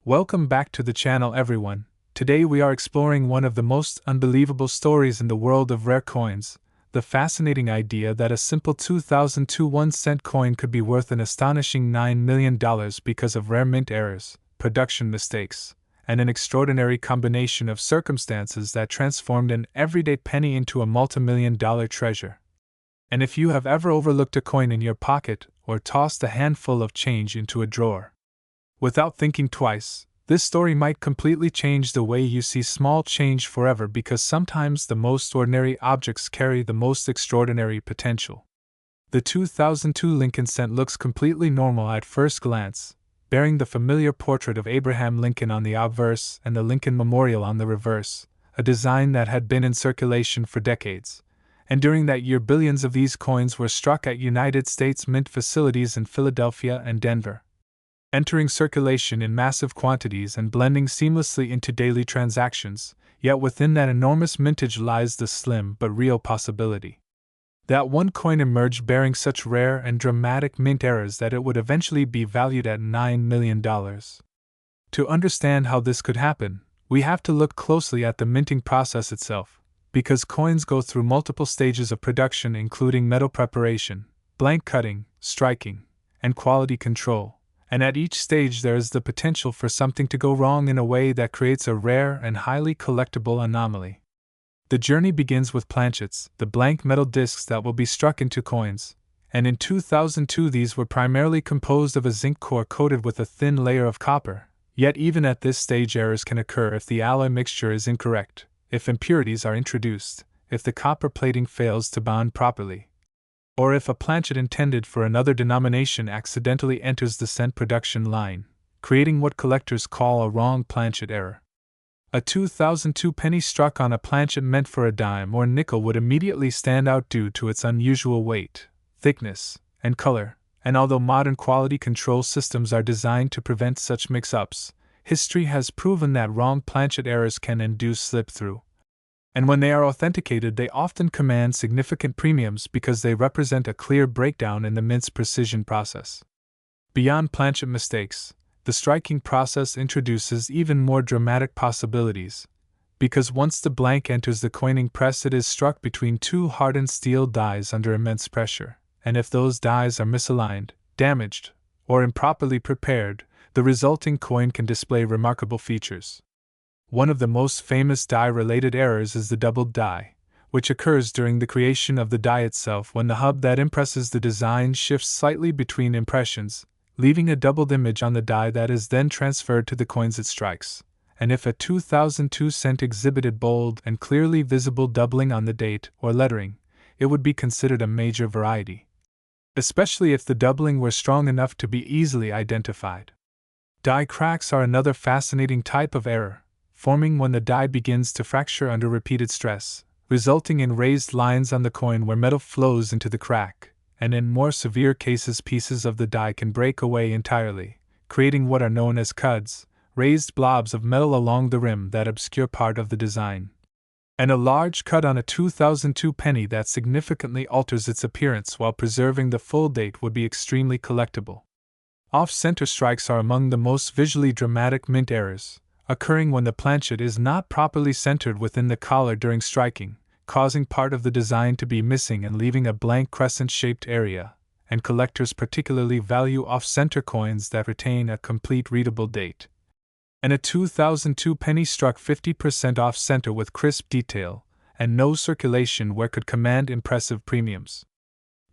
Welcome back to the channel, everyone. Today we are exploring one of the most unbelievable stories in the world of rare coins, the fascinating idea that a simple 2002 1-cent coin could be worth an astonishing $9 million because of rare mint errors, production mistakes, and an extraordinary combination of circumstances that transformed an everyday penny into a multi-million-dollar treasure. And if you have ever overlooked a coin in your pocket or tossed a handful of change into a drawer without thinking twice, this story might completely change the way you see small change forever, because sometimes the most ordinary objects carry the most extraordinary potential. The 2002 Lincoln cent looks completely normal at first glance, bearing the familiar portrait of Abraham Lincoln on the obverse and the Lincoln Memorial on the reverse, a design that had been in circulation for decades. And during that year, billions of these coins were struck at United States Mint facilities in Philadelphia and Denver, entering circulation in massive quantities and blending seamlessly into daily transactions. Yet within that enormous mintage lies the slim but real possibility that one coin emerged bearing such rare and dramatic mint errors that it would eventually be valued at $9 million. To understand how this could happen, we have to look closely at the minting process itself, because coins go through multiple stages of production, including metal preparation, blank cutting, striking, and quality control. And at each stage there is the potential for something to go wrong in a way that creates a rare and highly collectible anomaly. The journey begins with planchets, the blank metal discs that will be struck into coins, and in 2002 these were primarily composed of a zinc core coated with a thin layer of copper. Yet even at this stage errors can occur if the alloy mixture is incorrect, if impurities are introduced, if the copper plating fails to bond properly, or if a planchet intended for another denomination accidentally enters the cent production line, creating what collectors call a wrong planchet error. A 2002 penny struck on a planchet meant for a dime or nickel would immediately stand out due to its unusual weight, thickness, and color, and although modern quality control systems are designed to prevent such mix-ups, history has proven that wrong planchet errors can induce slip-through. And when they are authenticated, they often command significant premiums because they represent a clear breakdown in the mint's precision process. Beyond planchet mistakes, the striking process introduces even more dramatic possibilities, because once the blank enters the coining press, it is struck between two hardened steel dies under immense pressure, and if those dies are misaligned, damaged, or improperly prepared, the resulting coin can display remarkable features. One of the most famous die-related errors is the doubled die, which occurs during the creation of the die itself when the hub that impresses the design shifts slightly between impressions, leaving a doubled image on the die that is then transferred to the coins it strikes. And if a 2002 cent exhibited bold and clearly visible doubling on the date or lettering, it would be considered a major variety, especially if the doubling were strong enough to be easily identified. Die cracks are another fascinating type of error, forming when the die begins to fracture under repeated stress, resulting in raised lines on the coin where metal flows into the crack, and in more severe cases pieces of the die can break away entirely, creating what are known as cuds, raised blobs of metal along the rim that obscure part of the design. And a large cut on a 2002 penny that significantly alters its appearance while preserving the full date would be extremely collectible. Off-center strikes are among the most visually dramatic mint errors, occurring when the planchet is not properly centered within the collar during striking, causing part of the design to be missing and leaving a blank crescent-shaped area, and collectors particularly value off-center coins that retain a complete readable date. And a 2002 penny struck 50% off-center with crisp detail, and no circulation where could command impressive premiums.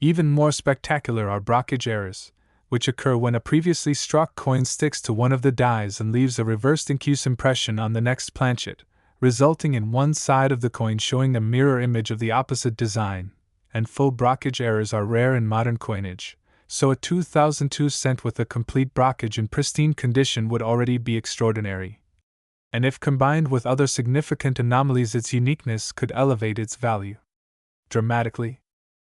Even more spectacular are brockage errors, which occur when a previously struck coin sticks to one of the dies and leaves a reversed incuse impression on the next planchet, resulting in one side of the coin showing a mirror image of the opposite design. And full brockage errors are rare in modern coinage, so a 2002 cent with a complete brockage in pristine condition would already be extraordinary. And if combined with other significant anomalies, its uniqueness could elevate its value dramatically.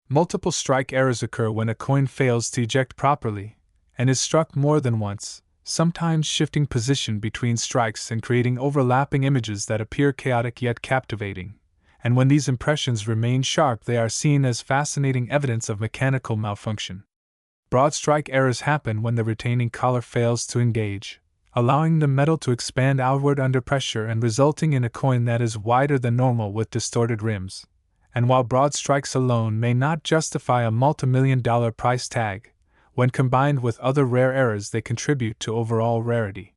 Multiple strike errors occur when a coin fails to eject properly, and is struck more than once, sometimes shifting position between strikes and creating overlapping images that appear chaotic yet captivating. And when these impressions remain sharp, they are seen as fascinating evidence of mechanical malfunction. Broad strike errors happen when the retaining collar fails to engage, allowing the metal to expand outward under pressure and resulting in a coin that is wider than normal with distorted rims. And while broad strikes alone may not justify a multi-million-dollar price tag, when combined with other rare errors they contribute to overall rarity.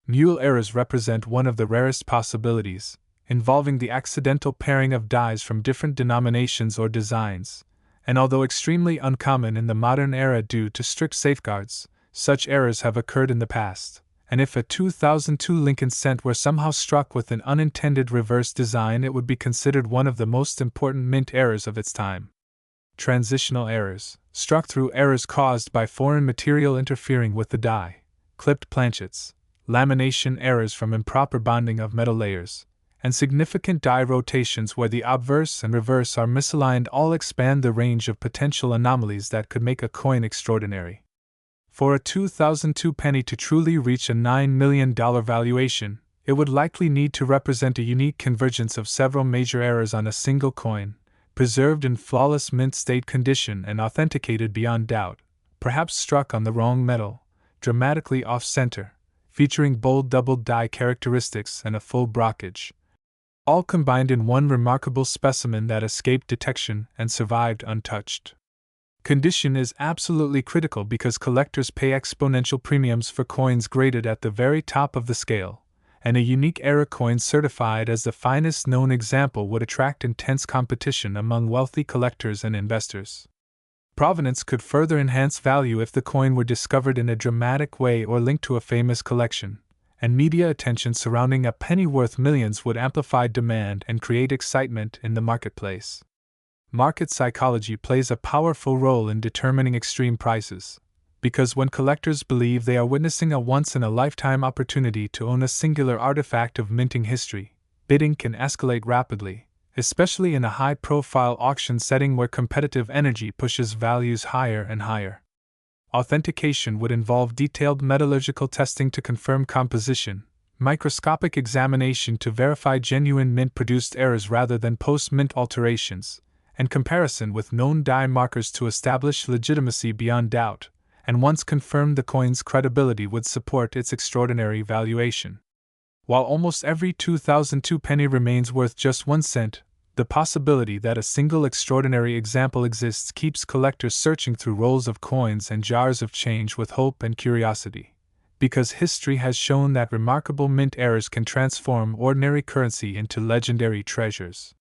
Mule errors represent one of the rarest possibilities, involving the accidental pairing of dies from different denominations or designs, and although extremely uncommon in the modern era due to strict safeguards, such errors have occurred in the past, and if a 2002 Lincoln cent were somehow struck with an unintended reverse design, it would be considered one of the most important mint errors of its time. Transitional errors, struck through errors caused by foreign material interfering with the die, clipped planchets, lamination errors from improper bonding of metal layers, and significant die rotations where the obverse and reverse are misaligned all expand the range of potential anomalies that could make a coin extraordinary. For a 2002 penny to truly reach a $9 million valuation, it would likely need to represent a unique convergence of several major errors on a single coin, preserved in flawless mint state condition and authenticated beyond doubt, perhaps struck on the wrong metal, dramatically off-center, featuring bold double die characteristics and a full brockage, all combined in one remarkable specimen that escaped detection and survived untouched. Condition is absolutely critical because collectors pay exponential premiums for coins graded at the very top of the scale, and a unique era coin certified as the finest known example would attract intense competition among wealthy collectors and investors. Provenance could further enhance value if the coin were discovered in a dramatic way or linked to a famous collection, and media attention surrounding a penny worth millions would amplify demand and create excitement in the marketplace. Market psychology plays a powerful role in determining extreme prices, because when collectors believe they are witnessing a once-in-a-lifetime opportunity to own a singular artifact of minting history, bidding can escalate rapidly, especially in a high-profile auction setting where competitive energy pushes values higher and higher. Authentication would involve detailed metallurgical testing to confirm composition, microscopic examination to verify genuine mint-produced errors rather than post-mint alterations, and comparison with known die markers to establish legitimacy beyond doubt, and once confirmed the coin's credibility would support its extraordinary valuation. While almost every 2002 penny remains worth just 1 cent, the possibility that a single extraordinary example exists keeps collectors searching through rolls of coins and jars of change with hope and curiosity, because history has shown that remarkable mint errors can transform ordinary currency into legendary treasures.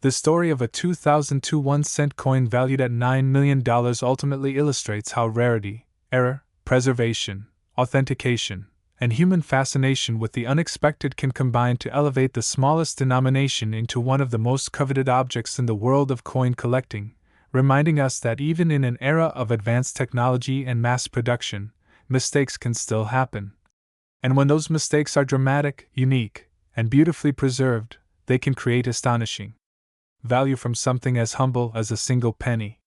The story of a 2002 1-cent coin valued at $9 million ultimately illustrates how rarity, error, preservation, authentication, and human fascination with the unexpected can combine to elevate the smallest denomination into one of the most coveted objects in the world of coin collecting, reminding us that even in an era of advanced technology and mass production, mistakes can still happen. And when those mistakes are dramatic, unique, and beautifully preserved, they can create astonishing value from something as humble as a single penny.